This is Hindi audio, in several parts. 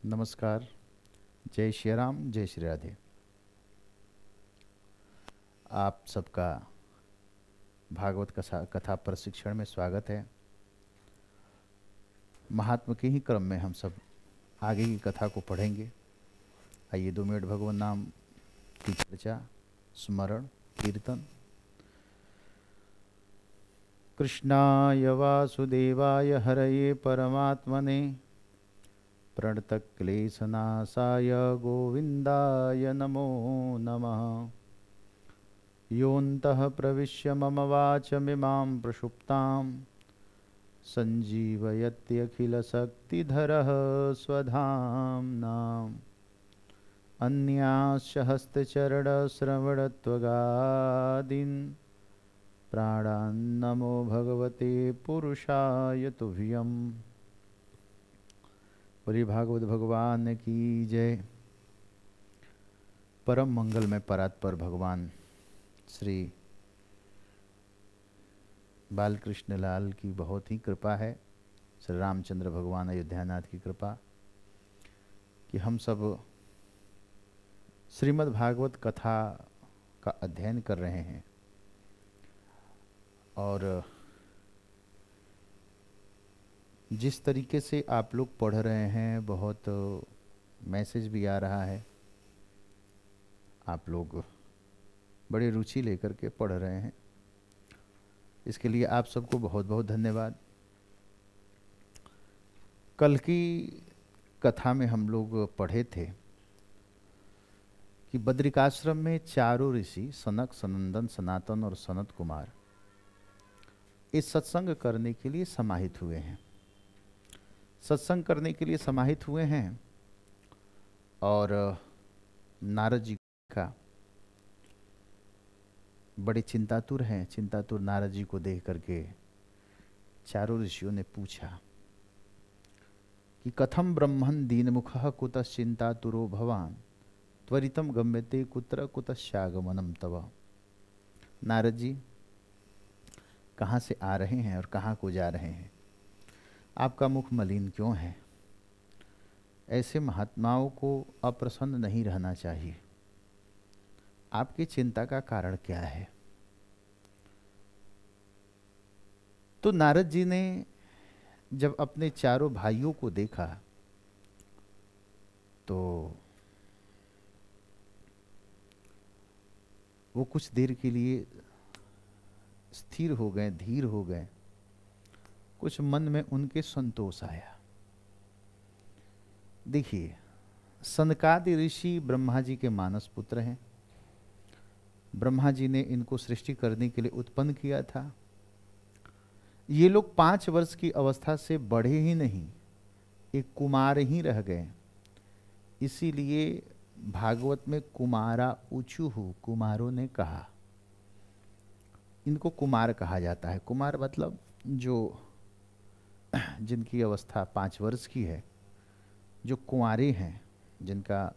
नमस्कार। जय श्री राम, जय श्री राधे। आप सबका भागवत कथा प्रशिक्षण में स्वागत है। महात्मा के ही क्रम में हम सब आगे की कथा को पढ़ेंगे। आइए 2 मिनट भगवान नाम की चर्चा, स्मरण, कीर्तन। कृष्णाय वासुदेवाय हरये परमात्मने प्रणतक्लेशनाशाय गोविन्दाय नमो नमः। योऽन्तः प्रविश्य मम वाचमिमां प्रसुप्तां सञ्जीवयत्यखिलशक्तिधरः स्वधाम्नाम्। अन्यास्य हस्तचरणश्रवणत्वगादीन् प्राणान्नमो भगवते पुरुषाय तुभ्यम्। बोलिए भागवत भगवान की जय। परम मंगल में परात्पर भगवान श्री बालकृष्ण लाल की बहुत ही कृपा है, श्री रामचंद्र भगवान अयोध्यानाथ की कृपा, कि हम सब श्रीमद् भागवत कथा का अध्ययन कर रहे हैं। और जिस तरीके से आप लोग पढ़ रहे हैं, बहुत मैसेज भी आ रहा है। आप लोग बड़ी रुचि लेकर के पढ़ रहे हैं, इसके लिए आप सबको बहुत बहुत धन्यवाद। कल की कथा में हम लोग पढ़े थे कि बद्रिकाश्रम में चारों ऋषि सनक, सनंदन, सनातन और सनत कुमार इस सत्संग करने के लिए समाहित हुए हैं। सत्संग करने के लिए समाहित हुए हैं और नारद जी का बड़े चिंतातुर हैं। चिंतातुर नारद जी को देख करके चारों ऋषियों ने पूछा कि कथम ब्रह्मन् दीनमुखः कुतश्चिंतातुरो भवान् त्वरितम गम्यते कुत्र कुतश्चागमनम तव। नारद जी कहाँ से आ रहे हैं और कहाँ को जा रहे हैं? आपका मुख मलिन क्यों है? ऐसे महात्माओं को अप्रसन्न नहीं रहना चाहिए। आपकी चिंता का कारण क्या है? तो नारद जी ने जब अपने चारों भाइयों को देखा तो वो कुछ देर के लिए स्थिर हो गए, धीर हो गए। कुछ मन में उनके संतोष आया। देखिए, सनकादि ऋषि ब्रह्मा जी के मानस पुत्र हैं। ब्रह्मा जी ने इनको सृष्टि करने के लिए उत्पन्न किया था। ये लोग 5 वर्ष की अवस्था से बढ़े ही नहीं, एक कुमार ही रह गए। इसीलिए भागवत में कुमारा ऊचुहु, कुमारों ने कहा। इनको कुमार कहा जाता है। कुमार मतलब जो जिनकी अवस्था 5 वर्ष की है, जो कुंवारे हैं, जिनका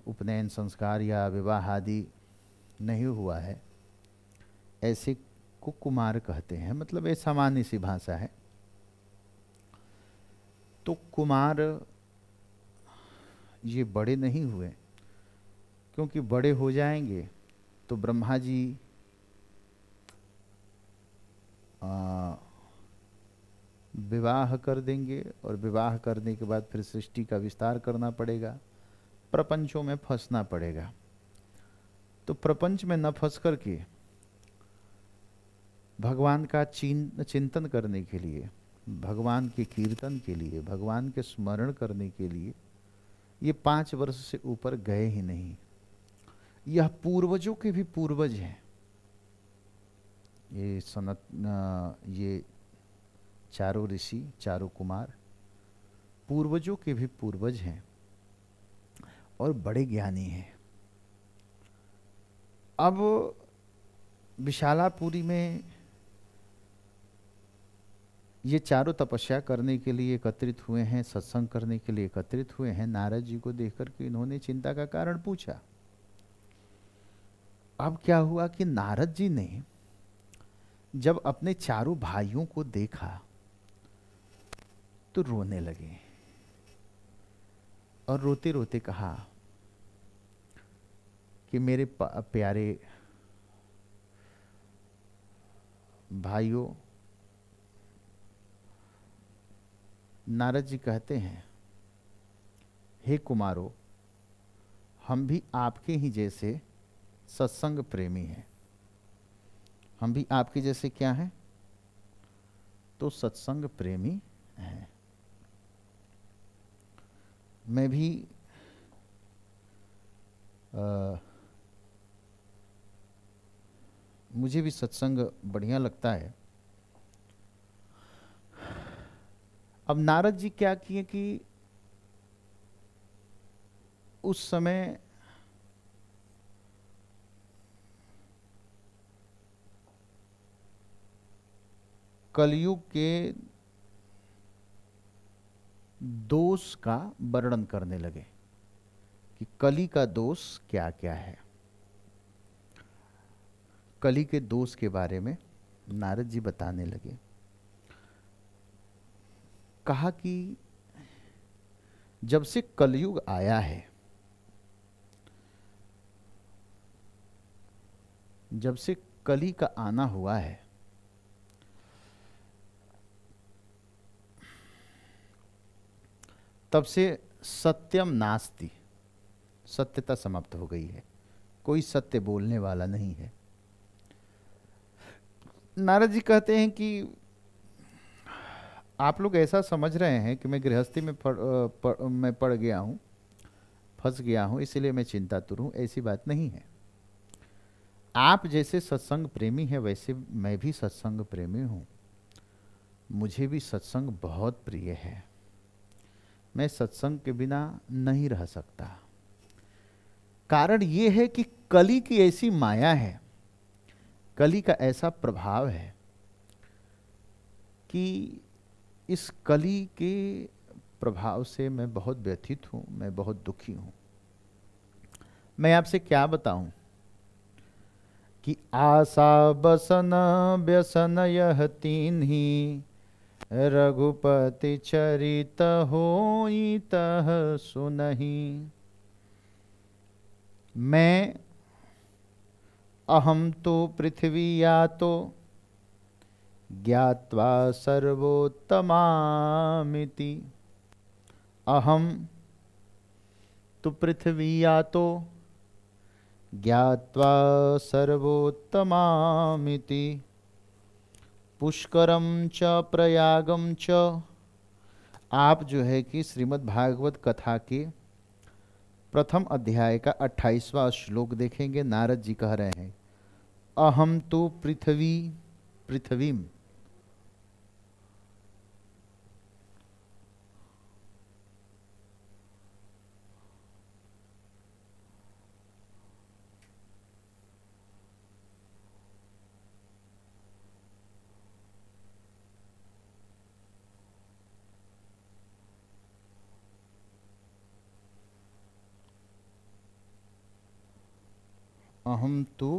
उपनयन संस्कार या विवाह आदि नहीं हुआ है, ऐसे को कुमार कहते हैं। मतलब ये सामान्य सी भाषा है। तो कुमार ये बड़े नहीं हुए, क्योंकि बड़े हो जाएंगे तो ब्रह्मा जी विवाह कर देंगे और विवाह करने के बाद फिर सृष्टि का विस्तार करना पड़ेगा, प्रपंचों में फंसना पड़ेगा। तो प्रपंच में न फंस करके भगवान का चिंतन करने के लिए, भगवान के कीर्तन के लिए, भगवान के स्मरण करने के लिए ये 5 वर्ष से ऊपर गए ही नहीं। यह पूर्वजों के भी पूर्वज हैं। ये चारों ऋषि, चारों कुमार पूर्वजों के भी पूर्वज हैं और बड़े ज्ञानी हैं। अब विशालापुरी में ये चारों तपस्या करने के लिए एकत्रित हुए हैं, सत्संग करने के लिए एकत्रित हुए हैं। नारद जी को देखकर के इन्होंने चिंता का कारण पूछा। अब क्या हुआ कि नारद जी ने जब अपने चारों भाइयों को देखा तो रोने लगे। और रोते रोते कहा कि मेरे प्यारे भाइयों, नारद जी कहते हैं, हे कुमारों, हम भी आपके ही जैसे सत्संग प्रेमी हैं। हम भी आपके जैसे क्या हैं? तो सत्संग प्रेमी हैं। मैं भी मुझे भी सत्संग बढ़िया लगता है। अब नारद जी क्या किए कि उस समय कलयुग के दोष का वर्णन करने लगे कि कली का दोष क्या क्या है। कली के दोष के बारे में नारद जी बताने लगे। कहा कि जब से कलयुग आया है, जब से कली का आना हुआ है, तब से सत्यम नास्ति, सत्यता समाप्त हो गई है। कोई सत्य बोलने वाला नहीं है। नारद जी कहते हैं कि आप लोग ऐसा समझ रहे हैं कि मैं गृहस्थी में मैं पड़ गया हूँ, फंस गया हूँ, इसलिए मैं चिंतातुर हूँ। ऐसी बात नहीं है। आप जैसे सत्संग प्रेमी हैं, वैसे मैं भी सत्संग प्रेमी हूँ। मुझे भी सत्संग बहुत प्रिय है। मैं सत्संग के बिना नहीं रह सकता। कारण ये है कि कली की ऐसी माया है, कली का ऐसा प्रभाव है कि इस कली के प्रभाव से मैं बहुत व्यथित हूँ, मैं बहुत दुखी हूँ। मैं आपसे क्या बताऊं कि आशा बसन व्यसन यह तीन ही, रघुपति चरित होई तह सुनहि। मैं अहम तो पृथ्वी या तो, ज्ञात्वा सर्वोत्तमामिति। अहम तो पृथ्वी या तो, ज्ञात्वा सर्वोत्तमामिति। पुष्करम च प्रयागम च। आप जो है कि श्रीमद् भागवत कथा के प्रथम अध्याय का 28वां श्लोक देखेंगे। नारद जी कह रहे हैं, अहम तो पृथ्वी पृथ्वीम। अहम तो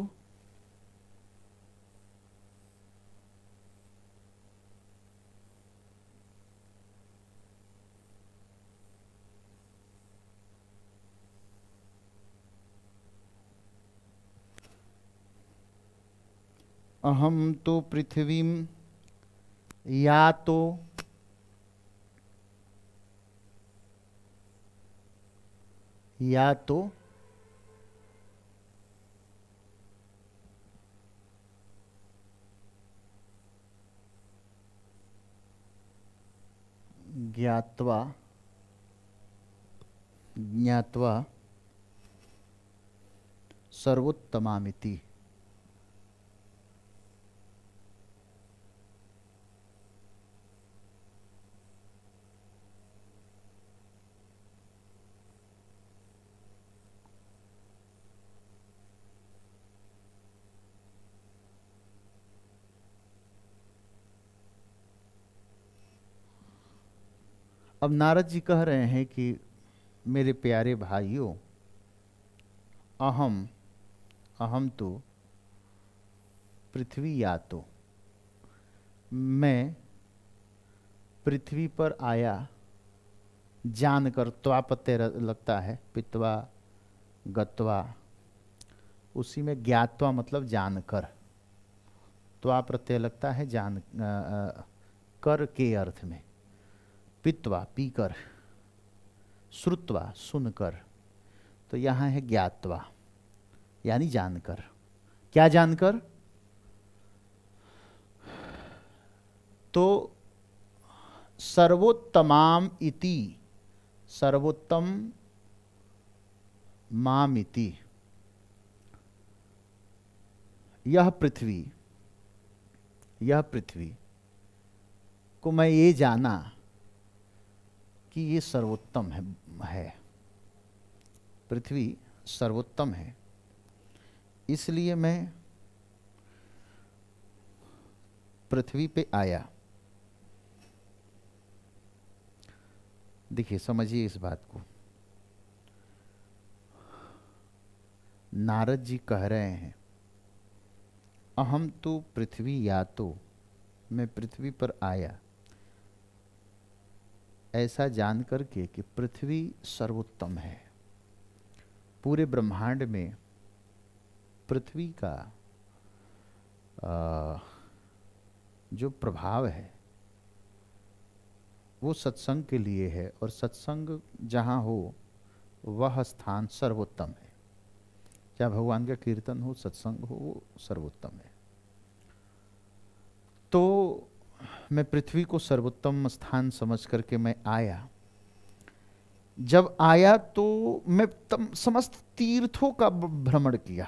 अहम तो पृथ्वीम या तो ज्ञात्वा ज्ञात्वा सर्वोत्तमामिति। अब नारद जी कह रहे हैं कि मेरे प्यारे भाइयों, अहम अहम तो पृथ्वी या तो, मैं पृथ्वी पर आया जानकर, त्वा प्रत्यय लगता है, पित्वा गत्वा, उसी में ज्ञात्वा मतलब जानकर, त्वा प्रत्यय लगता है कर के अर्थ में, पित्वा पीकर, श्रुत्वा सुनकर, तो यहाँ है ज्ञात्वा यानी जानकर। क्या जानकर? तो सर्वोत्तमाम इति, सर्वोत्तम माम इति, यह पृथ्वी को मैं ये जाना कि ये सर्वोत्तम है, पृथ्वी सर्वोत्तम है, इसलिए मैं पृथ्वी पे आया। देखिए, समझिए इस बात को। नारद जी कह रहे हैं, अहम तो पृथ्वी यातो, मैं पृथ्वी पर आया ऐसा जान करके कि पृथ्वी सर्वोत्तम है। पूरे ब्रह्मांड में पृथ्वी का जो प्रभाव है वो सत्संग के लिए है, और सत्संग जहाँ हो वह स्थान सर्वोत्तम है। चाहे भगवान का कीर्तन हो, सत्संग हो, वो सर्वोत्तम है। तो मैं पृथ्वी को सर्वोत्तम स्थान समझ करके मैं आया। जब आया तो मैं समस्त तीर्थों का भ्रमण किया।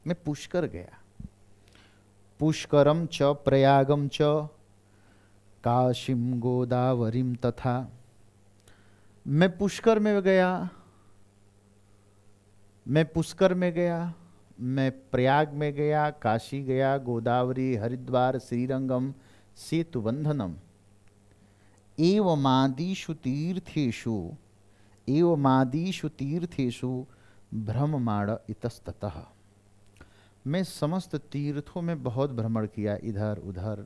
मैं पुष्कर गया, पुष्करम च प्रयागम च काशीम गोदावरीम तथा। मैं पुष्कर में गया, मैं पुष्कर में गया, मैं प्रयाग में गया, काशी गया, गोदावरी, हरिद्वार, श्रीरंगम, सेतुबंधनम, एवमादिषु तीर्थेषु भ्रममाण इतस्ततः। मैं समस्त तीर्थों में बहुत भ्रमण किया, इधर उधर,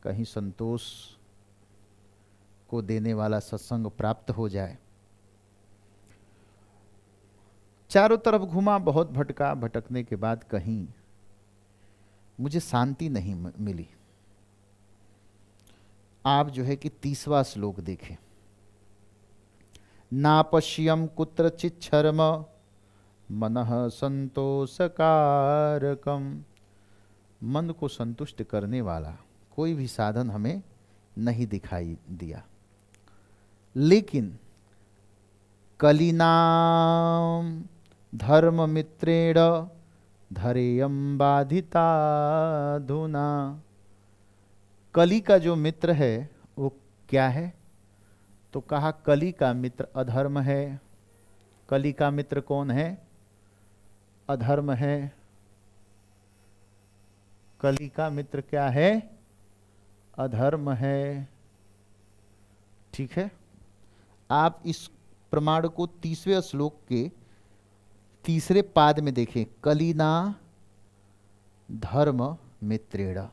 कहीं संतोष को देने वाला सत्संग प्राप्त हो जाए। चारों तरफ घुमा, बहुत भटका, भटकने के बाद कहीं मुझे शांति नहीं मिली। आप जो है कि 30वां श्लोक देखें। नापश्यम कुत्रचित् शर्म मनः संतोषकारकम। मन को संतुष्ट करने वाला कोई भी साधन हमें नहीं दिखाई दिया। लेकिन कलिनाम धर्म मित्रेण धरेयम बाधिताधुना। कली का जो मित्र है वो क्या है? तो कहा कली का मित्र अधर्म है। कली का मित्र कौन है? अधर्म है। कली का मित्र क्या है? अधर्म है। ठीक है, आप इस प्रमाण को 30वें श्लोक के 3रे पाद में देखें। कलिना धर्म मित्रेण।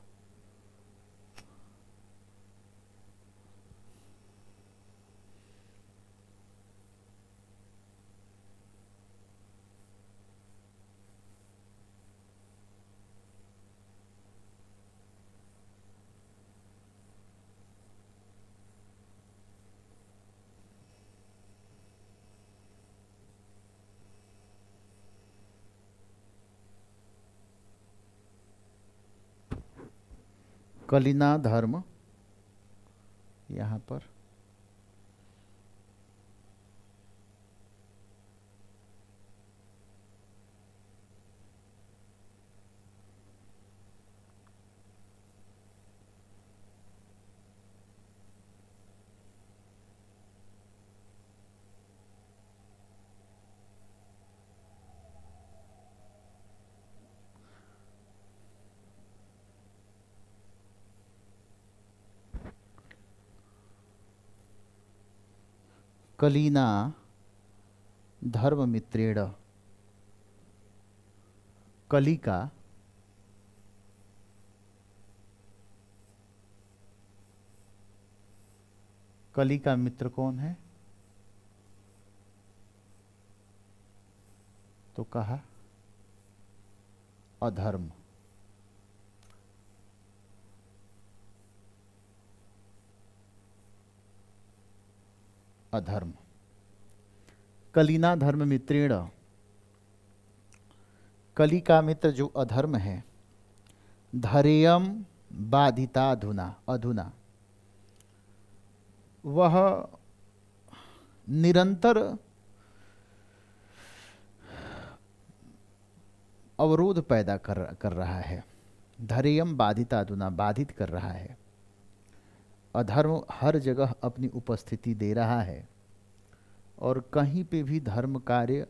कलिना धर्म, यहां पर कलीना धर्म मित्रेण। कली का कली का मित्र कौन है? तो कहा अधर्म। अधर्म। कलिना धर्म मित्रेण, कली का मित्र जो अधर्म है, धैर्यम बाधिता अधुना, अधुना वह निरंतर अवरोध पैदा कर रहा है। धैर्यम बाधिता अधुना, बाधित कर रहा है। अधर्म हर जगह अपनी उपस्थिति दे रहा है और कहीं पे भी धर्म कार्य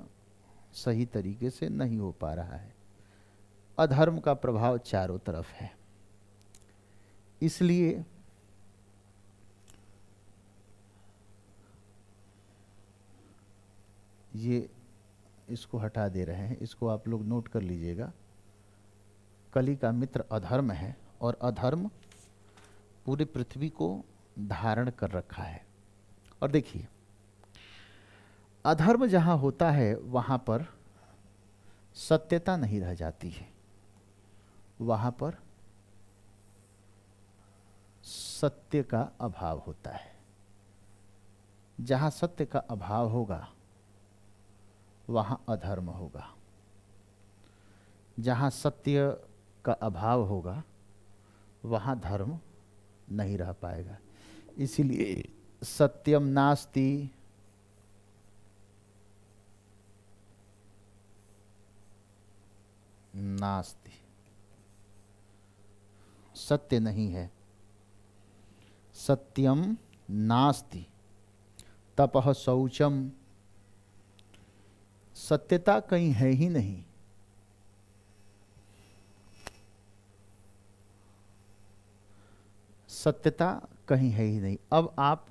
सही तरीके से नहीं हो पा रहा है। अधर्म का प्रभाव चारों तरफ है। इसलिए ये इसको हटा दे रहे हैं, इसको आप लोग नोट कर लीजिएगा। कली का मित्र अधर्म है और अधर्म पूरी पृथ्वी को धारण कर रखा है। और देखिए, अधर्म जहां होता है वहां पर सत्यता नहीं रह जाती है, वहां पर सत्य का अभाव होता है। जहां सत्य का अभाव होगा वहां अधर्म होगा। जहां सत्य का अभाव होगा वहां धर्म नहीं रह पाएगा। इसीलिए सत्यम नास्ति, नास्ति, सत्य नहीं है। सत्यम नास्ति तपः शौचम, सत्यता कहीं है ही नहीं। सत्यता कहीं है ही नहीं। अब आप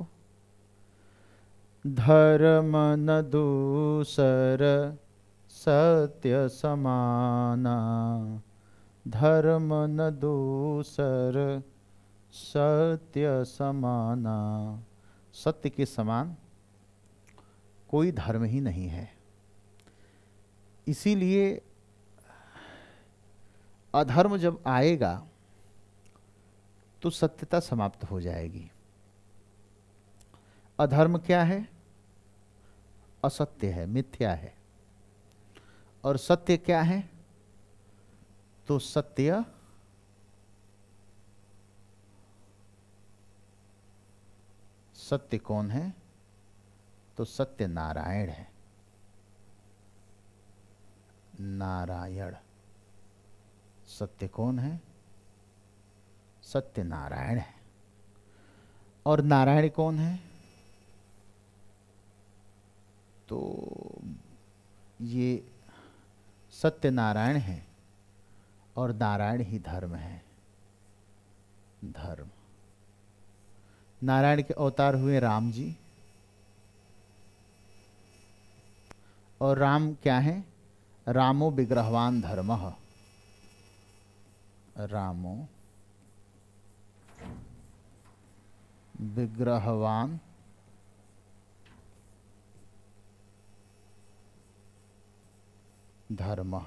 धर्म न दूसर सत्य समाना, धर्म न दूसर सत्य समाना, सत्य के समान कोई धर्म ही नहीं है। इसीलिए अधर्म जब आएगा तो सत्यता समाप्त हो जाएगी। अधर्म क्या है? असत्य है, मिथ्या है। और सत्य क्या है? तो सत्य सत्य कौन है? तो सत्य नारायण है। नारायण। सत्य कौन है? सत्य नारायण है। और नारायण कौन है? तो ये सत्य नारायण है और नारायण ही धर्म है। धर्म। नारायण के अवतार हुए राम जी। और राम क्या है? रामो विग्रहवान धर्मः। रामो विग्रहवान धर्म।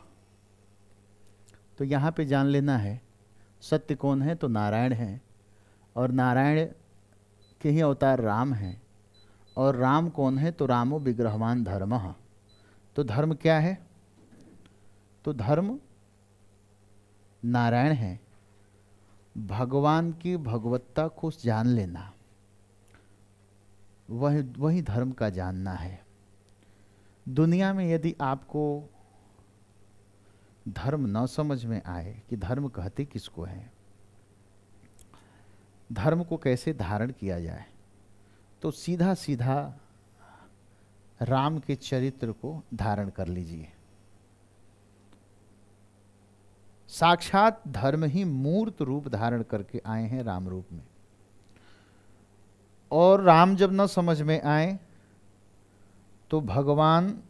तो यहाँ पे जान लेना है सत्य कौन है? तो नारायण है। और नारायण के ही अवतार राम हैं। और राम कौन है? तो रामो विग्रहवान धर्मः। तो धर्म क्या है? तो धर्म नारायण है। भगवान की भगवत्ता को जान लेना, वही धर्म का जानना है। दुनिया में यदि आपको धर्म न समझ में आए कि धर्म कहते किसको है, धर्म को कैसे धारण किया जाए, तो सीधा सीधा राम के चरित्र को धारण कर लीजिए। साक्षात धर्म ही मूर्त रूप धारण करके आए हैं राम रूप में। और राम जब न समझ में आए तो भगवान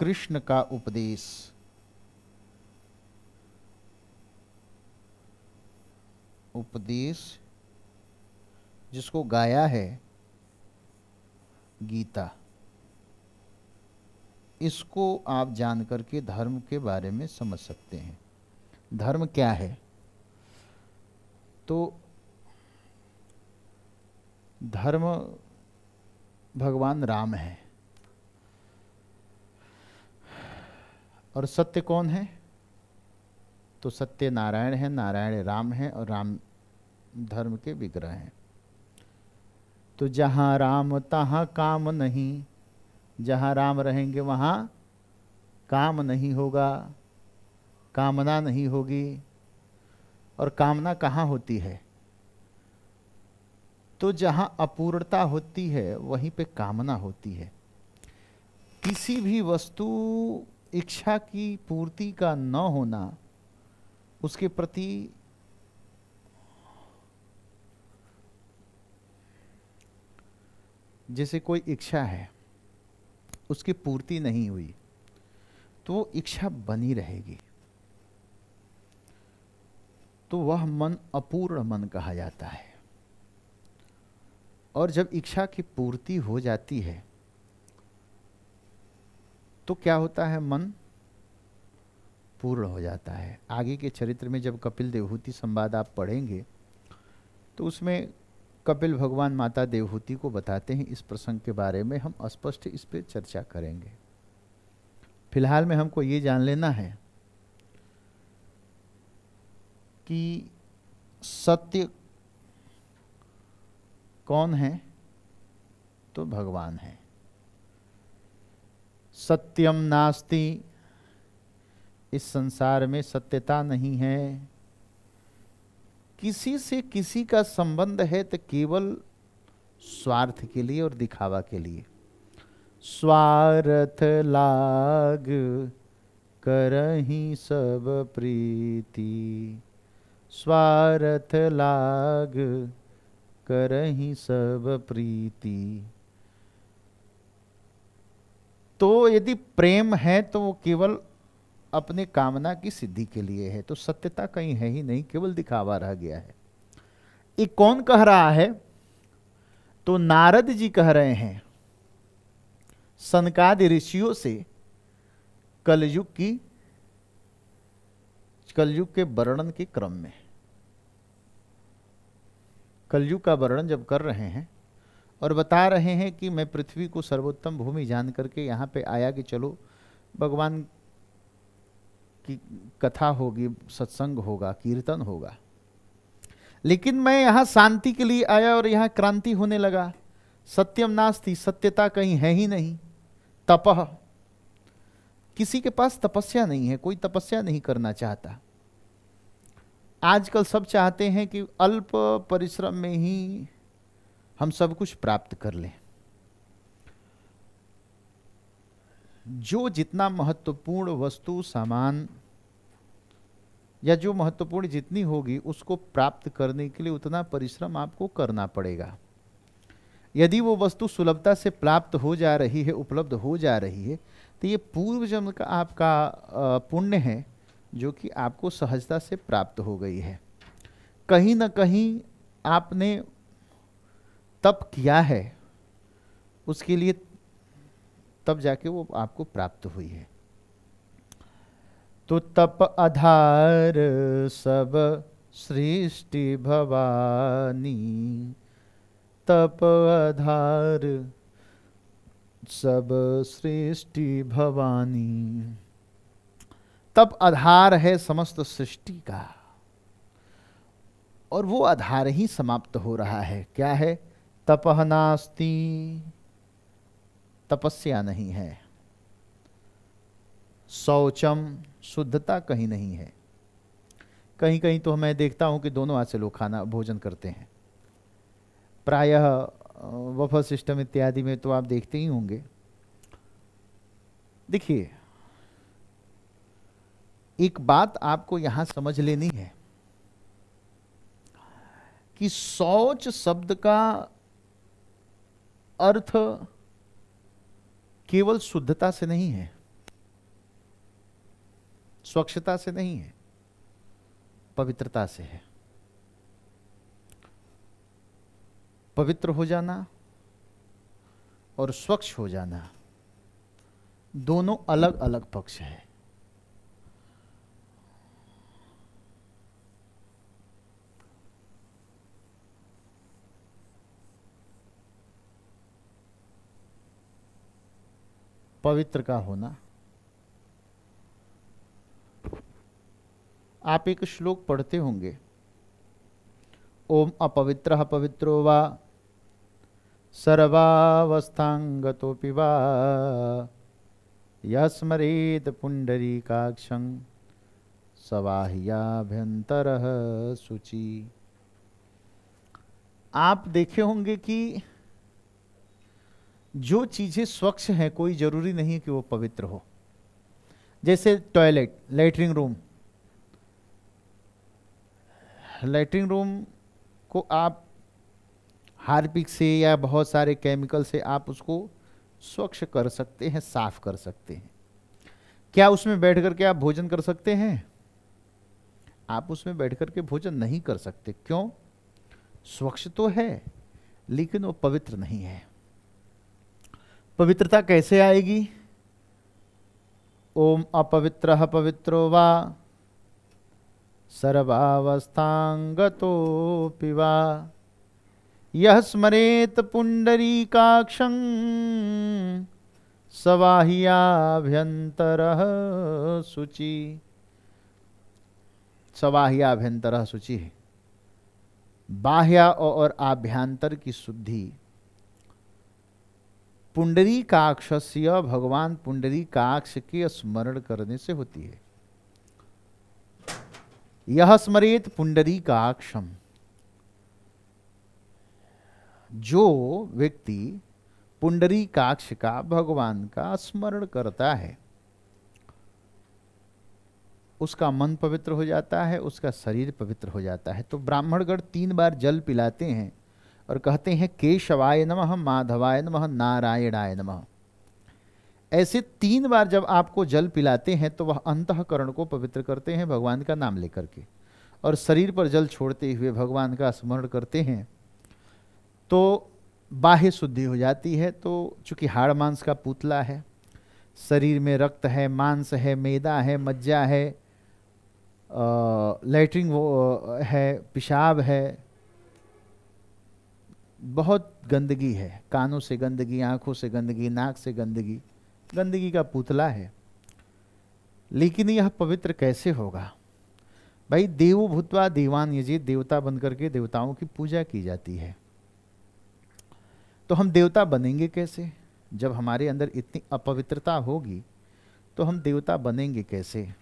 कृष्ण का उपदेश। उपदेश जिसको गाया है गीता, इसको आप जान करके धर्म के बारे में समझ सकते हैं। धर्म क्या है? तो धर्म भगवान राम है। और सत्य कौन है? तो सत्य नारायण है, नारायण राम है, और राम धर्म के विग्रह हैं। तो जहाँ राम तहाँ काम नहीं, जहाँ राम रहेंगे वहाँ काम नहीं होगा, कामना नहीं होगी। और कामना कहाँ होती है? तो जहाँ अपूर्णता होती है वहीं पे कामना होती है। किसी भी वस्तु इच्छा की पूर्ति का न होना, उसके प्रति जैसे कोई इच्छा है, उसकी पूर्ति नहीं हुई तो वो इच्छा बनी रहेगी, तो वह मन अपूर्ण मन कहा जाता है। और जब इच्छा की पूर्ति हो जाती है तो क्या होता है? मन पूर्ण हो जाता है। आगे के चरित्र में जब कपिल देवहूति संवाद आप पढ़ेंगे तो उसमें कपिल भगवान माता देवहूति को बताते हैं। इस प्रसंग के बारे में हम स्पष्ट इस पे चर्चा करेंगे। फिलहाल में हमको ये जान लेना है कि सत्य कौन है? तो भगवान है। सत्यम नास्ति, इस संसार में सत्यता नहीं है। किसी से किसी का संबंध है तो केवल स्वार्थ के लिए और दिखावा के लिए। स्वार्थ लाग करहि सब प्रीति, स्वार्थ लाग करहि सब प्रीति। तो यदि प्रेम है तो वो केवल अपने कामना की सिद्धि के लिए है, तो सत्यता कहीं है ही नहीं, केवल दिखावा रह गया है। ये कौन कह रहा है? तो नारद जी कह रहे हैं सनकादि ऋषियों से कलयुग के वर्णन के क्रम में। कलयुग का वर्णन जब कर रहे हैं और बता रहे हैं कि मैं पृथ्वी को सर्वोत्तम भूमि जान करके यहाँ पे आया कि चलो भगवान की कथा होगी, सत्संग होगा, कीर्तन होगा, लेकिन मैं यहाँ शांति के लिए आया और यहाँ क्रांति होने लगा। सत्यम नास्ति, सत्यता कहीं है ही नहीं। तपह, किसी के पास तपस्या नहीं है, कोई तपस्या नहीं करना चाहता। आजकल सब चाहते हैं कि अल्प परिश्रम में ही हम सब कुछ प्राप्त कर लें। जो जितना महत्वपूर्ण वस्तु, सामान या जो महत्वपूर्ण जितनी होगी उसको प्राप्त करने के लिए उतना परिश्रम आपको करना पड़ेगा। यदि वो वस्तु सुलभता से प्राप्त हो जा रही है, उपलब्ध हो जा रही है, तो ये पूर्व जन्म का आपका पुण्य है जो कि आपको सहजता से प्राप्त हो गई है। कहीं ना कहीं आपने तप किया है, उसके लिए तब जाके वो आपको प्राप्त हुई है। तो तप आधार सब सृष्टि भवानी, तप आधार सब सृष्टि भवानी। तप आधार है समस्त सृष्टि का, और वो आधार ही समाप्त हो रहा है। क्या है? तपः नास्ति, तपस्या नहीं है। शौचम, शुद्धता कहीं नहीं है। कहीं कहीं तो मैं देखता हूं कि दोनों हाथ से लोग खाना भोजन करते हैं। प्रायः बफर सिस्टम इत्यादि में तो आप देखते ही होंगे। देखिए, एक बात आपको यहां समझ लेनी है कि शौच शब्द का अर्थ केवल शुद्धता से नहीं है। स्वच्छता से नहीं है, पवित्रता से है। पवित्र हो जाना और स्वच्छ हो जाना दोनों अलग अलग पक्ष है। पवित्र का होना, आप एक श्लोक पढ़ते होंगे, ओम अपवित्रः पवित्रो वा सर्वावस्थांगतोऽपि वा यः स्मरेत् पुंडरीकाक्षं सवाह्याभ्यन्तरः शुचि। आप देखे होंगे कि जो चीजें स्वच्छ हैं कोई जरूरी नहीं कि वो पवित्र हो। जैसे toilet, latrine room, latrine room को आप हार्पिक से या बहुत सारे केमिकल से आप उसको स्वच्छ कर सकते हैं, साफ कर सकते हैं। क्या उसमें बैठ करके आप भोजन कर सकते हैं? आप उसमें बैठ करके भोजन नहीं कर सकते। क्यों? स्वच्छ तो है लेकिन वो पवित्र नहीं है। पवित्रता कैसे आएगी? ओम अपवित्रः पवित्रो वा सर्वावस्थांगतोऽपि वा यः स्मरेत् पुंडरीकाक्षं सवाह्याभ्यन्तरः शुचि। सवाह्याभ्यन्तरः शुचि है, बाह्य और आभ्यंतर की शुद्धि पुंडरीकाक्षस्य, भगवान पुंडरीकाक्ष के स्मरण करने से होती है। यह स्मरेत पुंडरीकाक्षम, जो व्यक्ति पुंडरीकाक्ष का, भगवान का स्मरण करता है, उसका मन पवित्र हो जाता है, उसका शरीर पवित्र हो जाता है। तो ब्राह्मणगण 3 बार जल पिलाते हैं और कहते हैं केशवाय नमः, माधवाय नमः, नारायणाय नमः। ऐसे 3 बार जब आपको जल पिलाते हैं तो वह अंतःकरण को पवित्र करते हैं भगवान का नाम लेकर के, और शरीर पर जल छोड़ते हुए भगवान का स्मरण करते हैं तो बाह्य शुद्धि हो जाती है। तो चूंकि हाड़ मांस का पुतला है, शरीर में रक्त है, मांस है, मैदा है, मज्जा है, लैट्रिन वो है, पेशाब है, बहुत गंदगी है, कानों से गंदगी, आंखों से गंदगी, नाक से गंदगी, गंदगी का पुतला है। लेकिन यह पवित्र कैसे होगा? भाई देवो भूत्वा देवान यजेत, देवता बनकर के देवताओं की पूजा की जाती है। तो हम देवता बनेंगे कैसे? जब हमारे अंदर इतनी अपवित्रता होगी तो हम देवता बनेंगे कैसे?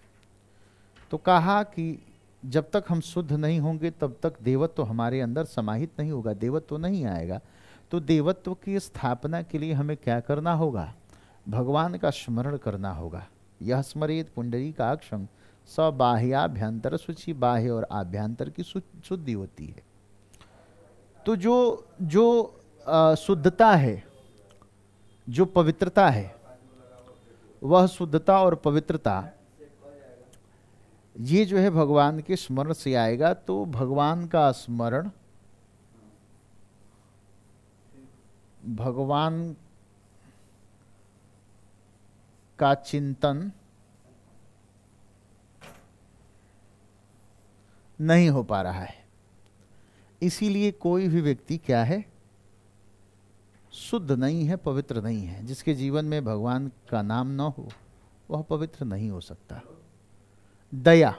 तो कहा कि जब तक हम शुद्ध नहीं होंगे तब तक देवत्व हमारे अंदर समाहित नहीं होगा, देवत्व नहीं आएगा। तो देवत्व की स्थापना के लिए हमें क्या करना होगा? भगवान का स्मरण करना होगा। यह स्मरेत पुंडरीकाक्षं स बाह्याभ्यंतर शुचि, बाह्य और आभ्यंतर की शुद्धि होती है। तो जो शुद्धता है, जो पवित्रता है, वह शुद्धता और पवित्रता ये जो है भगवान के स्मरण से आएगा। तो भगवान का स्मरण, भगवान का चिंतन नहीं हो पा रहा है। इसीलिए कोई भी व्यक्ति क्या है? शुद्ध नहीं है, पवित्र नहीं है। जिसके जीवन में भगवान का नाम न हो वह पवित्र नहीं हो सकता। दया,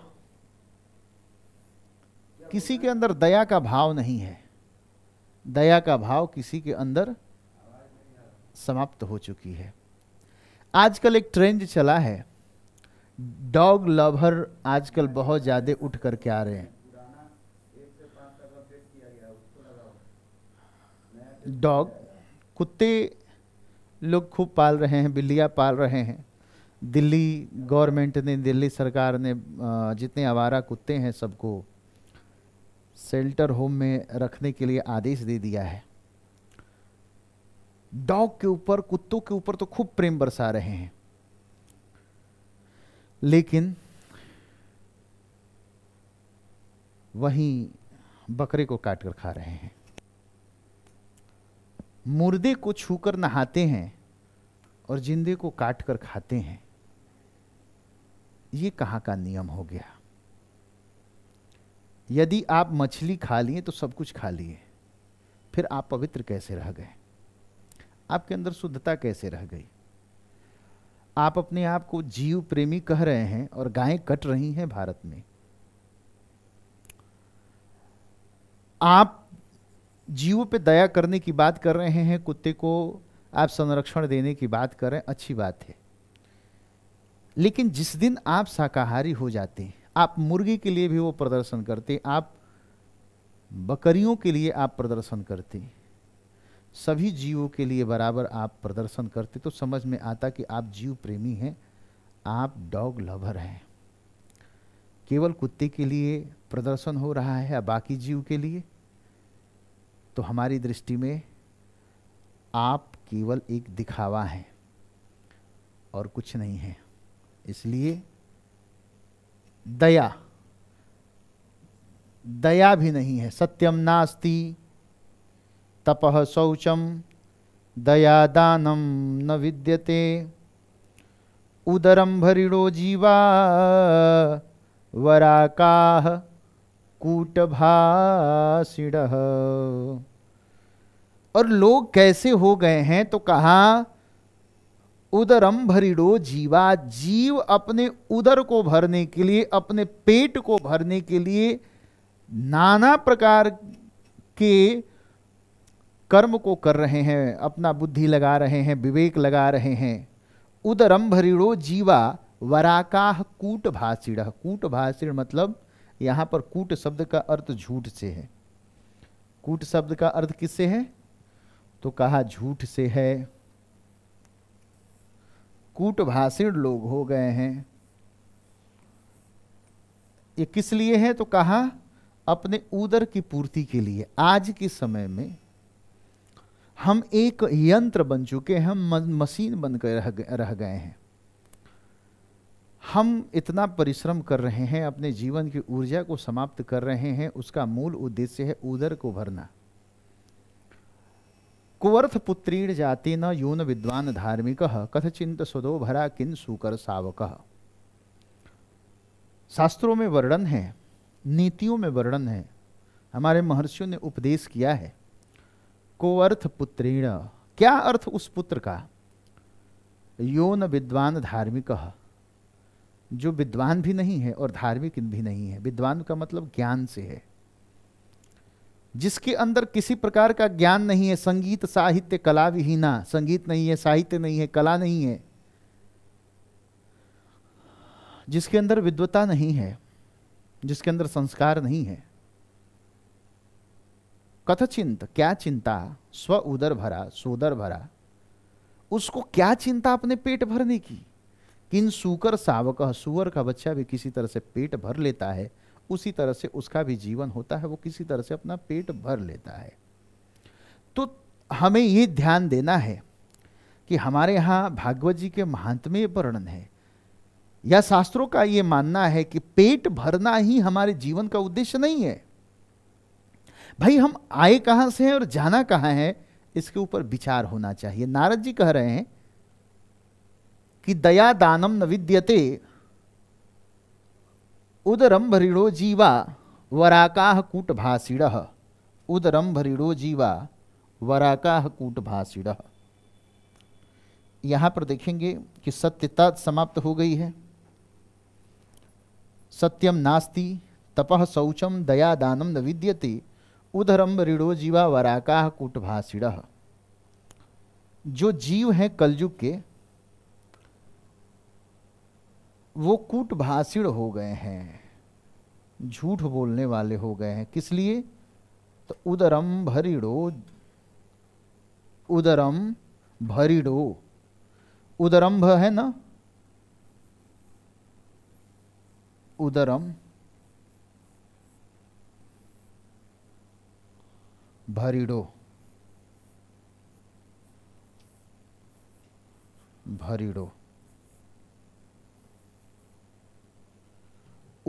किसी के अंदर दया का भाव नहीं है, दया का भाव किसी के अंदर समाप्त हो चुकी है। आजकल एक ट्रेंड चला है, डॉग लवर आजकल बहुत ज्यादा उठ करके आ रहे हैं। डॉग, कुत्ते लोग खूब पाल रहे हैं, बिल्लियाँ पाल रहे हैं। दिल्ली गवर्नमेंट ने, दिल्ली सरकार ने जितने आवारा कुत्ते हैं सबको शेल्टर होम में रखने के लिए आदेश दे दिया है। डॉग के ऊपर, कुत्तों के ऊपर तो खूब प्रेम बरसा रहे हैं, लेकिन वहीं बकरे को काट कर खा रहे हैं। मुर्दे को छूकर नहाते हैं और जिंदे को काट कर खाते हैं। ये कहाँ का नियम हो गया? यदि आप मछली खा लिए तो सब कुछ खा लिए, फिर आप पवित्र कैसे रह गए? आपके अंदर शुद्धता कैसे रह गई? आप अपने आप को जीव प्रेमी कह रहे हैं और गायें कट रही हैं भारत में। आप जीवों पे दया करने की बात कर रहे हैं, कुत्ते को आप संरक्षण देने की बात कर रहे हैं, अच्छी बात है। लेकिन जिस दिन आप शाकाहारी हो जाते हैं, आप मुर्गी के लिए भी वो प्रदर्शन करते, आप बकरियों के लिए आप प्रदर्शन करते, सभी जीवों के लिए बराबर आप प्रदर्शन करते, तो समझ में आता कि आप जीव प्रेमी हैं, आप डॉग लवर हैं। केवल कुत्ते के लिए प्रदर्शन हो रहा है या बाकी जीव के लिए, तो हमारी दृष्टि में आप केवल एक दिखावा हैं और कुछ नहीं है। इसलिए दया भी नहीं है। सत्यम नास्ति तपः शौचम दया दानम न विद्यते उदरम भरिणो जीवा वराकाः कूटभाषिणः। और लोग कैसे हो गए हैं? तो कहा उदरम भरिणो जीवा, जीव अपने उदर को भरने के लिए, अपने पेट को भरने के लिए नाना प्रकार के कर्म को कर रहे हैं, अपना बुद्धि लगा रहे हैं, विवेक लगा रहे हैं। उदरम भरिणो जीवा वराकाः कूटभाषिणः। कूटभाषिण मतलब यहां पर कूट शब्द का अर्थ झूठ से है। कूट शब्द का अर्थ किससे है? तो कहा झूठ से है। कूटभाषिण लोग हो गए हैं। ये किस लिए है? तो कहा अपने उदर की पूर्ति के लिए। आज के समय में हम एक यंत्र बन चुके हैं, हम मशीन बनकर रह गए हैं। हम इतना परिश्रम कर रहे हैं, अपने जीवन की ऊर्जा को समाप्त कर रहे हैं, उसका मूल उद्देश्य है उदर को भरना। कुवर्थ पुत्रीण जाति न यून विद्वान धार्मिक कथचिंत सुदो भरा किन सुकर सावक। शास्त्रों में वर्णन है, नीतियों में वर्णन है, हमारे महर्षियों ने उपदेश किया है। कुवर्थ पुत्रीण, क्या अर्थ उस पुत्र का? योन विद्वान धार्मिक, जो विद्वान भी नहीं है और धार्मिक भी नहीं है। विद्वान का मतलब ज्ञान से है, जिसके अंदर किसी प्रकार का ज्ञान नहीं है। संगीत साहित्य कला विहीना, संगीत नहीं है, साहित्य नहीं है, कला नहीं है, जिसके अंदर विद्वता नहीं है, जिसके अंदर संस्कार नहीं है। कथचिंत, क्या चिंता? स्व उदर भरा, सोदर भरा, उसको क्या चिंता अपने पेट भरने की। किन सूकर सावक, सुअर का बच्चा भी किसी तरह से पेट भर लेता है, उसी तरह से उसका भी जीवन होता है, वो किसी तरह से अपना पेट भर लेता है। तो हमें ये ध्यान देना है कि हमारे यहाँ भागवत जी के महात्म्य वर्णन है, या शास्त्रों का ये मानना है कि पेट भरना ही हमारे जीवन का उद्देश्य नहीं है। भाई हम आए कहां से हैं और जाना कहां है, इसके ऊपर विचार होना चाहिए। नारद जी कह रहे हैं कि दया दानम न विद्यते उदरम भरिणो जीवा वराकाः कूटभाषिणः। उदरम भरिणो जीवा वराकाः कूटभाषिणः। यहां पर देखेंगे कि सत्यता समाप्त हो गई है। सत्यम नास्ति तपः शौचम दया दानम न विद्यते उदरम भरिणो जीवा वराकाः कूटभाषिणः। जो जीव हैं कलयुग के, वो कूटभाषिण हो गए हैं, झूठ बोलने वाले हो गए हैं। किस लिए? तो उदरम भरिणो, उदरम भरिणो, उदरम भ है ना, उदरम भरिणो, भरिणो,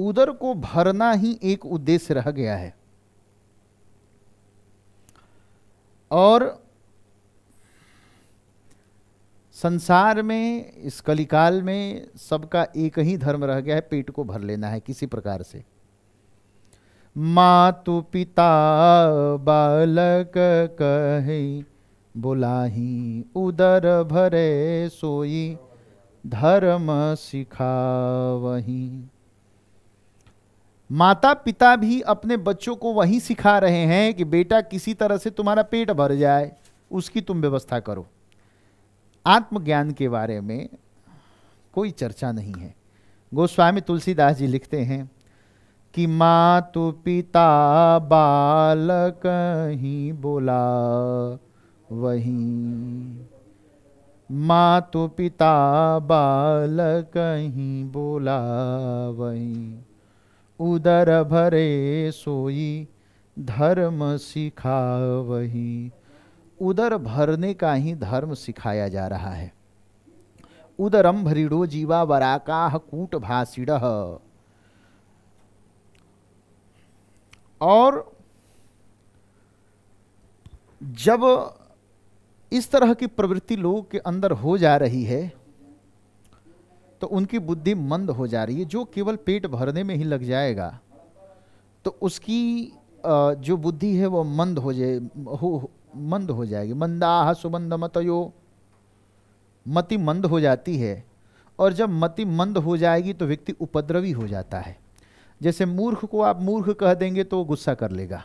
उदर को भरना ही एक उद्देश्य रह गया है। और संसार में, इस कलिकाल में सबका एक ही धर्म रह गया है, पेट को भर लेना है किसी प्रकार से। मातु पिता बालक कहे बुलाही, उदर भरे सोई धर्म सिखावही। माता पिता भी अपने बच्चों को वही सिखा रहे हैं कि बेटा किसी तरह से तुम्हारा पेट भर जाए, उसकी तुम व्यवस्था करो। आत्मज्ञान के बारे में कोई चर्चा नहीं है। गोस्वामी तुलसीदास जी लिखते हैं कि मातु पिता बालक ही बोला वही, मातु पिता बालक ही बोला वही, उदर भरे सोई धर्म सिखावही। उदर भरने का ही धर्म सिखाया जा रहा है। उदरम भरीडो जीवा वराकाह कूट भाषिणः। और जब इस तरह की प्रवृत्ति लोगों के अंदर हो जा रही है तो उनकी बुद्धि मंद हो जा रही है। जो केवल पेट भरने में ही लग जाएगा तो उसकी जो बुद्धि है वो मंद हो जाएगी। मंदाह सुमंद मतयो, मति मंद हो जाती है। और जब मति मंद हो जाएगी तो व्यक्ति उपद्रवी हो जाता है। जैसे मूर्ख को आप मूर्ख कह देंगे तो गुस्सा कर लेगा,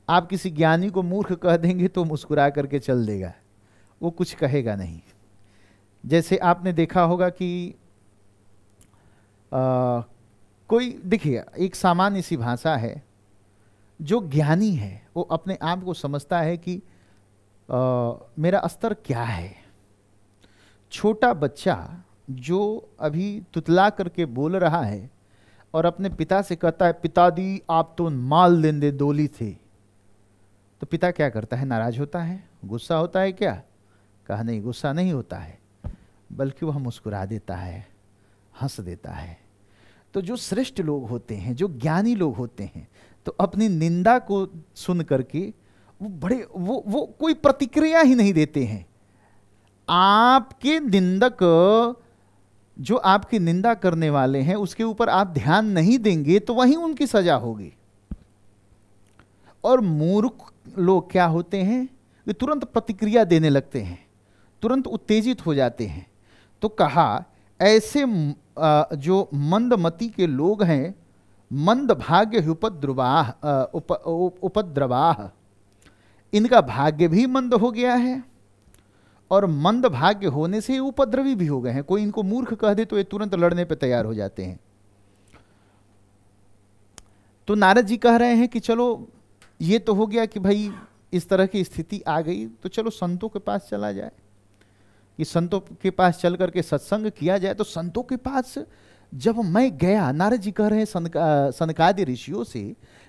आप किसी ज्ञानी को मूर्ख कह देंगे तो मुस्कुरा करके चल देगा, वो कुछ कहेगा नहीं। जैसे आपने देखा होगा कि कोई, देखिए एक सामान्य सी भाषा है, जो ज्ञानी है वो अपने आप को समझता है कि मेरा स्तर क्या है। छोटा बच्चा जो अभी तुतला करके बोल रहा है और अपने पिता से कहता है पिताजी आप तो माल देंदे डोली थे, तो पिता क्या करता है? नाराज होता है, गुस्सा होता है क्या? कहा नहीं, गुस्सा नहीं होता है, बल्कि वह मुस्कुरा देता है, हंस देता है। तो जो श्रेष्ठ लोग होते हैं, जो ज्ञानी लोग होते हैं, तो अपनी निंदा को सुन करके वो कोई प्रतिक्रिया ही नहीं देते हैं। आपके निंदक, जो आपकी निंदा करने वाले हैं, उसके ऊपर आप ध्यान नहीं देंगे तो वहीं उनकी सजा होगी। और मूर्ख लोग क्या होते हैं? वे तुरंत प्रतिक्रिया देने लगते हैं, तुरंत उत्तेजित हो जाते हैं। तो कहा ऐसे जो मंदमति के लोग हैं, मंद भाग्य उपद्रवाह, इनका भाग्य भी मंद हो गया है और मंद भाग्य होने से उपद्रवी भी हो गए हैं। कोई इनको मूर्ख कह दे तो ये तुरंत लड़ने पर तैयार हो जाते हैं। तो नारद जी कह रहे हैं कि चलो ये तो हो गया कि भाई इस तरह की स्थिति आ गई, तो चलो संतों के पास चला जाए, कि संतों के पास चल करके सत्संग किया जाए। तो संतों के पास जब मैं गया, नारद जी कह रहे हैं सनकादि ऋषियों से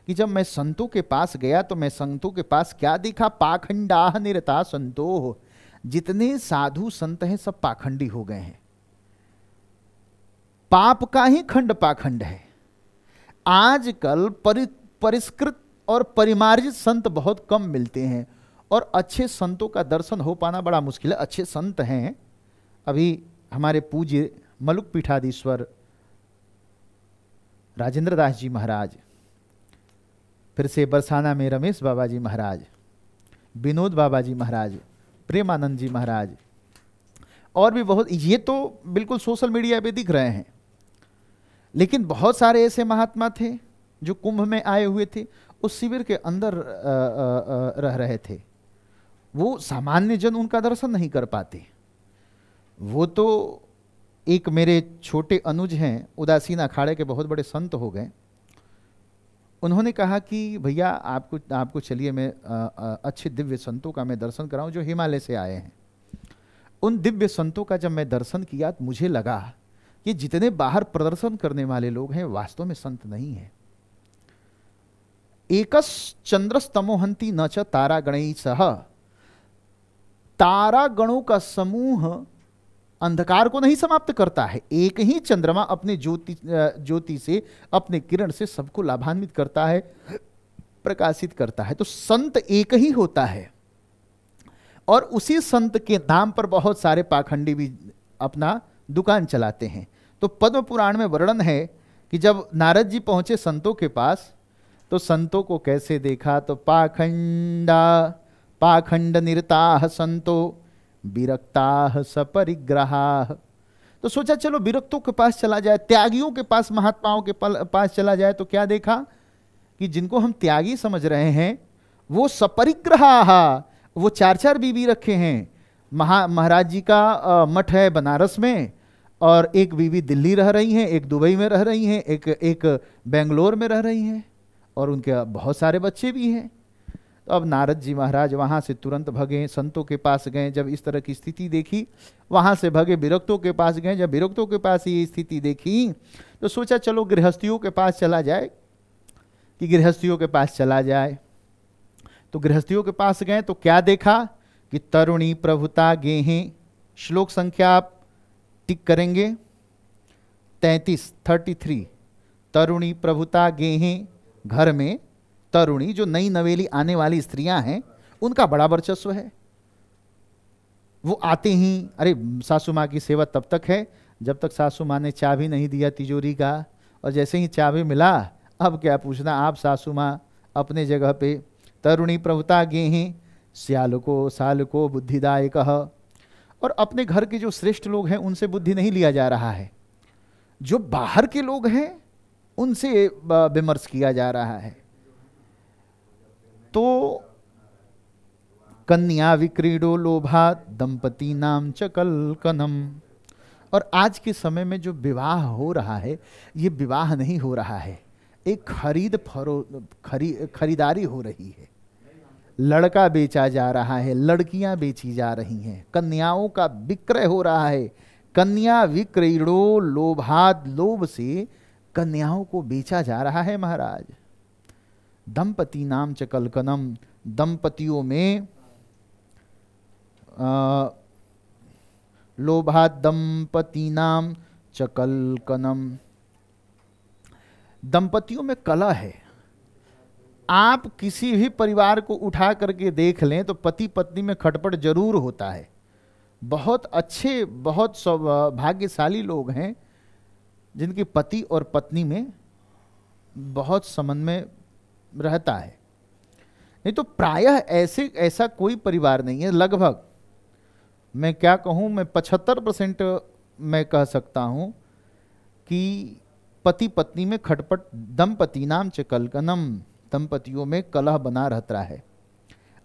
कि जब मैं संतों के पास गया तो मैं संतों के पास क्या देखा? पाखंडाह निरता संतो, जितने साधु संत हैं सब पाखंडी हो गए हैं। पाप का ही खंड पाखंड है। आजकल परिष्कृत और परिमार्जित संत बहुत कम मिलते हैं और अच्छे संतों का दर्शन हो पाना बड़ा मुश्किल है। अच्छे संत हैं, अभी हमारे पूज्य मलुक पीठाधीश्वर राजेंद्र दास जी महाराज, फिर से बरसाना में रमेश बाबा जी महाराज, विनोद बाबा जी महाराज, प्रेमानंद जी महाराज, और भी बहुत, ये तो बिल्कुल सोशल मीडिया पे दिख रहे हैं। लेकिन बहुत सारे ऐसे महात्मा थे जो कुंभ में आए हुए थे, उस शिविर के अंदर रह रहे थे। वो सामान्य जन उनका दर्शन नहीं कर पाते। वो तो एक मेरे छोटे अनुज हैं, उदासीन अखाड़े के बहुत बड़े संत हो गए। उन्होंने कहा कि भैया आपको चलिए मैं अच्छे दिव्य संतों का मैं दर्शन कराऊं जो हिमालय से आए हैं। उन दिव्य संतों का जब मैं दर्शन किया तो मुझे लगा कि जितने बाहर प्रदर्शन करने वाले लोग हैं वास्तव में संत नहीं है। एकस चंद्रस्तमोहंती न च तारागणैः सह, तारागणों का समूह अंधकार को नहीं समाप्त करता है। एक ही चंद्रमा अपने ज्योति से, अपने किरण से सबको लाभान्वित करता है, प्रकाशित करता है। तो संत एक ही होता है, और उसी संत के नाम पर बहुत सारे पाखंडी भी अपना दुकान चलाते हैं। तो पद्म पुराण में वर्णन है कि जब नारद जी पहुंचे संतों के पास, तो संतों को कैसे देखा, तो पाखंड निरताः संतो विरक्ताः सपरिग्रहाः। तो सोचा चलो विरक्तों के पास चला जाए, त्यागियों के पास, महात्माओं के पास चला जाए। तो क्या देखा कि जिनको हम त्यागी समझ रहे हैं वो सपरिग्रहाः, वो 4-4 बीवी रखे हैं। महाराज जी का मठ है बनारस में, और एक बीवी दिल्ली रह रही हैं, एक दुबई में रह रही हैं, एक बेंगलोर में रह रही हैं, और उनके बहुत सारे बच्चे भी हैं। तो अब नारद जी महाराज वहाँ से तुरंत भगे, संतों के पास गए। जब इस तरह की स्थिति देखी, वहाँ से भगे विरक्तों के पास गए। जब विरक्तों के पास ये स्थिति देखी, तो सोचा चलो गृहस्थियों के पास चला जाए, कि गृहस्थियों के पास चला जाए। तो गृहस्थियों के पास गए तो क्या देखा कि तरुणी प्रभुता गेहें। श्लोक संख्या आप टिक करेंगे 33 तरुणी प्रभुता गेहें। घर में तरुणी, जो नई नवेली आने वाली स्त्रियां हैं, उनका बड़ा वर्चस्व है। वो आते ही, अरे सासू माँ की सेवा तब तक है जब तक सासू माँ ने चाबी नहीं दिया तिजोरी का, और जैसे ही चाबी मिला, अब क्या पूछना, आप सासू माँ अपने जगह पे। तरुणी प्रभुता गेहें स्यालको सालको बुद्धिदायकः। और अपने घर के जो श्रेष्ठ लोग हैं उनसे बुद्धि नहीं लिया जा रहा है, जो बाहर के लोग हैं उनसे विमर्श किया जा रहा है। तो कन्या विक्रीडो लोभात दंपति नाम च कलकनम। और आज के समय में जो विवाह हो रहा है, ये विवाह नहीं हो रहा है, एक खरीदारी हो रही है। लड़का बेचा जा रहा है, लड़कियां बेची जा रही हैं, कन्याओं का विक्रय हो रहा है। कन्या विक्रयणो लोभात, लोभ से कन्याओं को बेचा जा रहा है महाराज। दंपति नाम च कलकनम, दंपतियों में लोभात दंपति नाम च कलकनम। दंपतियों में कलह है। आप किसी भी परिवार को उठा करके देख लें तो पति पत्नी में खटपट जरूर होता है। बहुत अच्छे, बहुत भाग्यशाली लोग हैं जिनके पति और पत्नी में बहुत समन्वय रहता है। नहीं तो प्रायः ऐसा कोई परिवार नहीं है। लगभग मैं क्या कहूँ, मैं 75% मैं कह सकता हूँ कि पति पत्नी में खटपट, दंपति नाम च कलकनम, दंपतियों में कलह बना रहता है।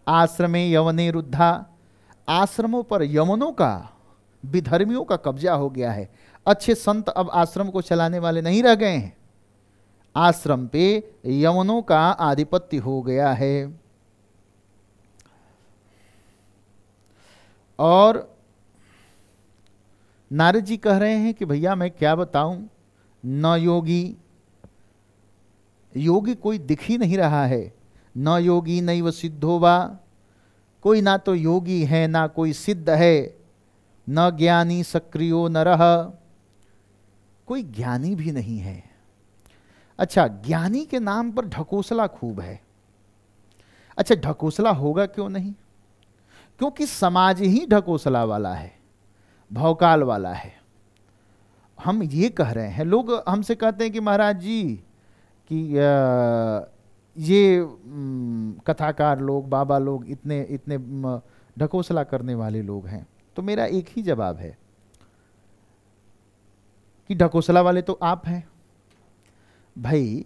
आश्रमे यवने रुद्धा, आश्रमों पर यवनों का, विधर्मियों का कब्जा हो गया है। अच्छे संत अब आश्रम को चलाने वाले नहीं रह गए हैं, आश्रम पे यवनों का आधिपत्य हो गया है। और नारद जी कह रहे हैं कि भैया मैं क्या बताऊं, न योगी, योगी कोई दिख ही नहीं रहा है। न योगी नैव सिद्धो वा, कोई ना तो योगी है ना कोई सिद्ध है। न ज्ञानी सक्रियो नरः, कोई ज्ञानी भी नहीं है। अच्छा, ज्ञानी के नाम पर ढकोसला खूब है। अच्छा, ढकोसला होगा क्यों नहीं? क्योंकि समाज ही ढकोसला वाला है, भौकाल वाला है। हम ये कह रहे हैं, लोग हमसे कहते हैं कि महाराज जी कि ये कथाकार लोग, बाबा लोग इतने इतने ढकोसला करने वाले लोग हैं। तो मेरा एक ही जवाब है कि ढकोसला वाले तो आप हैं भाई।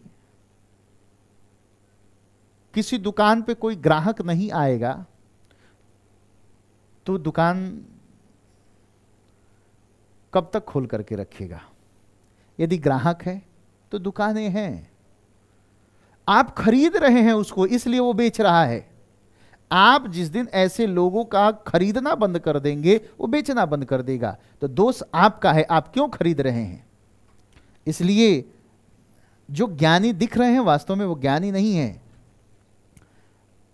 किसी दुकान पे कोई ग्राहक नहीं आएगा तो दुकान कब तक खोल करके रखेगा? यदि ग्राहक है तो दुकानें हैं। आप खरीद रहे हैं उसको, इसलिए वो बेच रहा है। आप जिस दिन ऐसे लोगों का खरीदना बंद कर देंगे, वो बेचना बंद कर देगा। तो दोष आपका है, आप क्यों खरीद रहे हैं? इसलिए जो ज्ञानी दिख रहे हैं वास्तव में वो ज्ञानी नहीं है।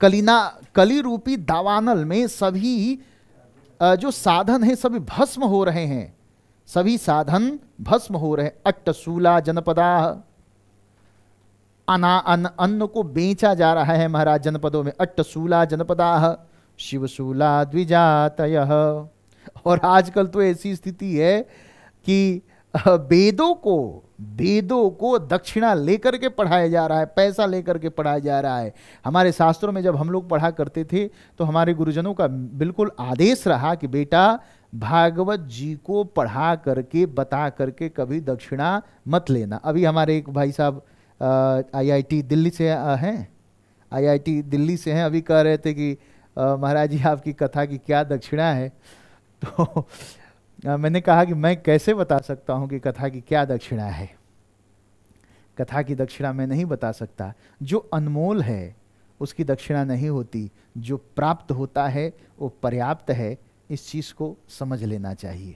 कली रूपी दावानल में सभी जो साधन है सभी भस्म हो रहे हैं, सभी साधन भस्म हो रहे हैं। अट्टशूला जनपदा, अन्न को बेचा जा रहा है महाराज जनपदों में। अट्टशूला जनपदा शिवशूला द्विजातयः। और आजकल तो ऐसी स्थिति है कि वेदों को दक्षिणा लेकर के पढ़ाया जा रहा है, पैसा लेकर के पढ़ाया जा रहा है। हमारे शास्त्रों में जब हम लोग पढ़ा करते थे तो हमारे गुरुजनों का बिल्कुल आदेश रहा कि बेटा भागवत जी को पढ़ा करके बता करके कभी दक्षिणा मत लेना। अभी हमारे एक भाई साहब IIT दिल्ली से हैं, IIT दिल्ली से हैं, अभी कह रहे थे कि महाराज जी आपकी कथा की क्या दक्षिणा है। तो मैंने कहा कि मैं कैसे बता सकता हूं कि कथा की क्या दक्षिणा है। कथा की दक्षिणा मैं नहीं बता सकता। जो अनमोल है उसकी दक्षिणा नहीं होती, जो प्राप्त होता है वो पर्याप्त है। इस चीज को समझ लेना चाहिए।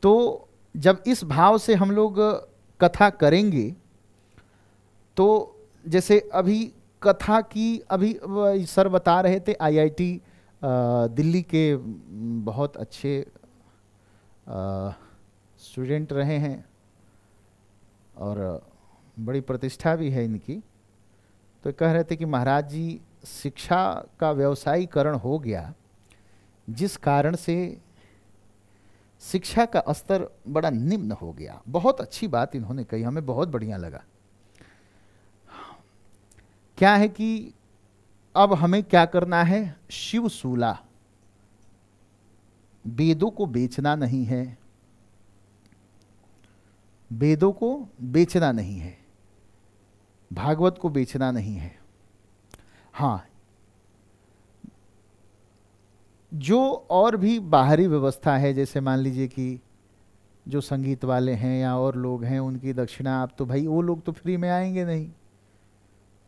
तो जब इस भाव से हम लोग कथा करेंगे तो जैसे अभी कथा की अभी सर बता रहे थे IIT दिल्ली के बहुत अच्छे स्टूडेंट रहे हैं और बड़ी प्रतिष्ठा भी है इनकी। तो कह रहे थे कि महाराज जी शिक्षा का व्यवसायीकरण हो गया, जिस कारण से शिक्षा का स्तर बड़ा निम्न हो गया। बहुत अच्छी बात इन्होंने कही, हमें बहुत बढ़िया लगा। क्या है कि अब हमें क्या करना है, शिवशूला, वेदों को बेचना नहीं है, वेदों को बेचना नहीं है, भागवत को बेचना नहीं है। हाँ, जो और भी बाहरी व्यवस्था है, जैसे मान लीजिए कि जो संगीत वाले हैं या और लोग हैं उनकी दक्षिणा, आप तो भाई वो लोग तो फ्री में आएंगे नहीं,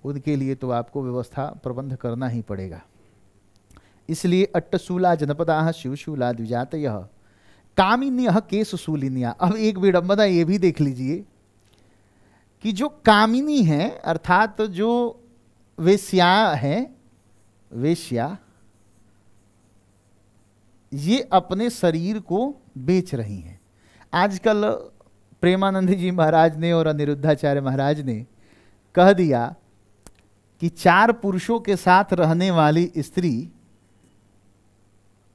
उनके लिए तो आपको व्यवस्था प्रबंध करना ही पड़ेगा। इसलिए अट्टशूला जनपदा शिवशूला द्विजातयः कामिन्यः केशशूलिन्या। अब एक विडंबना ये भी देख लीजिए कि जो कामिनी है अर्थात जो वेश्या है, वेश्या, ये अपने शरीर को बेच रही हैं। आजकल प्रेमानंद जी महाराज ने और अनिरुद्धाचार्य महाराज ने कह दिया कि 4 पुरुषों के साथ रहने वाली स्त्री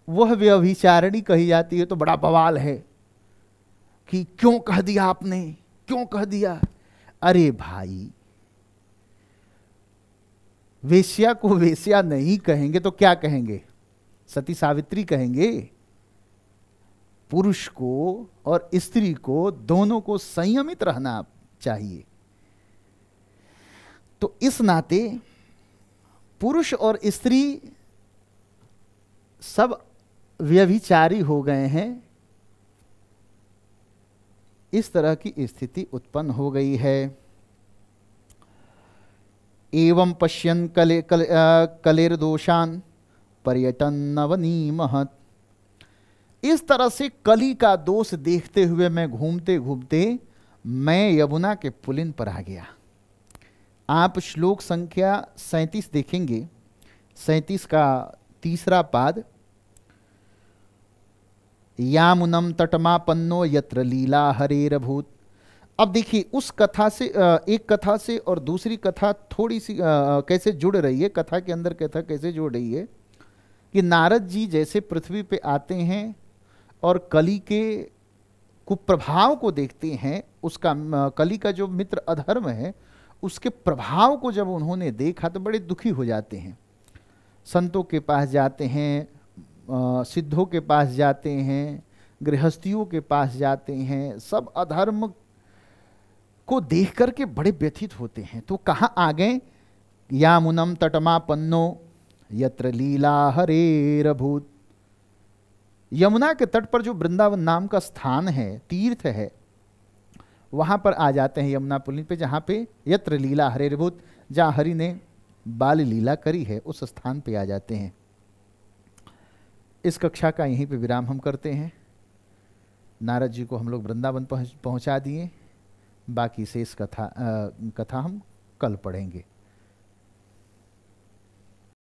वह व्यभिचारिणी कही जाती है। तो बड़ा बवाल है कि क्यों कह दिया आपने, क्यों कह दिया। अरे भाई, वेश्या को वेश्या नहीं कहेंगे तो क्या कहेंगे, सती सावित्री कहेंगे। पुरुष को और स्त्री को दोनों को संयमित रहना चाहिए। तो इस नाते पुरुष और स्त्री सब व्यभिचारी हो गए हैं। इस तरह की स्थिति उत्पन्न हो गई है। एवं पश्यन् कलेर्दोषान् पर्यटन नवनी महत्। इस तरह से कली का दोष देखते हुए मैं घूमते घूमते मैं यमुना के पुलिन पर आ गया। आप श्लोक संख्या 37 देखेंगे, 37 का 3रा पाद। यामुनम तटमापन्नो यत्र लीला हरेरभूत। अब देखिए उस कथा से एक कथा से और दूसरी कथा थोड़ी सी कैसे जुड़ रही है, कथा के अंदर कथा कैसे जुड़ रही है कि नारद जी जैसे पृथ्वी पे आते हैं और कली के कुप्रभाव को देखते हैं, उसका कली का जो मित्र अधर्म है उसके प्रभाव को जब उन्होंने देखा तो बड़े दुखी हो जाते हैं। संतों के पास जाते हैं, सिद्धों के पास जाते हैं, गृहस्थियों के पास जाते हैं, सब अधर्म को देख करके बड़े व्यथित होते हैं। तो कहाँ आ गए, यामुनम तटमापन्नो यत्र लीला हरेरभूत। यमुना के तट पर जो वृंदावन नाम का स्थान है, तीर्थ है, वहां पर आ जाते हैं यमुना पुलिन पे, जहां पे यत्र लीला हरेरभूत, जहां हरि ने बाल लीला करी है उस स्थान पे आ जाते हैं। इस कक्षा का यहीं पे विराम हम करते हैं। नारद जी को हम लोग वृंदावन पहुंचा दिए, बाकी शेष कथा हम कल पढ़ेंगे।